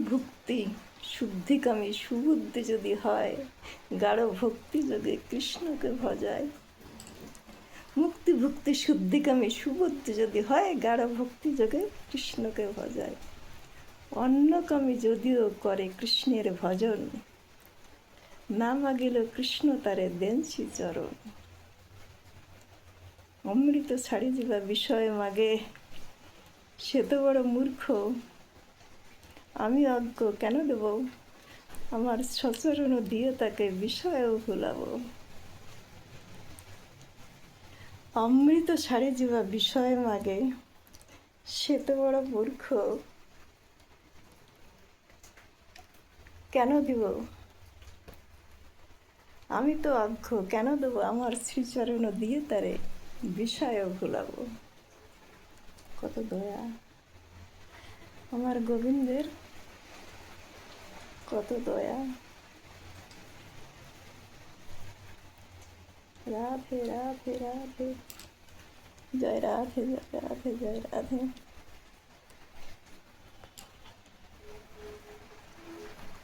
ভুক্তি শুদ্ধিকামী সুবুদ্ধি যদি হয়, গাঢ় ভক্তি যোগে কৃষ্ণকে ভজায়। মুক্তি ভুক্তি শুদ্ধিকামী সুবুদ্ধি যদি হয়, গাঢ় ভক্তি যোগে কৃষ্ণকে ভজায়। অন্যকামী যদিও করে কৃষ্ণের ভজন, না মাগিল কৃষ্ণ তারে দেনছি চরণ। অমৃত ছাড়ি যা বিষয় মাগে, সে তো বড় মূর্খ। আমি অজ্ঞ কেন দেব, আমার সচরণ দিয়ে তাকে বিষয়েও ভুলাব। অমৃত ছাড়ি যা বিষয় মাগে, সে তো বড় মূর্খ। কেন দিব, আমি তো অজ্ঞ কেন দেব, আমার শ্রীচরণ দিয়ে তারে বিষয়েও ভুলাব। কত দয়া আমার গোবিন্দের, কত দয়া। রাধে রাধে রাধে, জয় রাধে জয় রাধে জয় রাধে।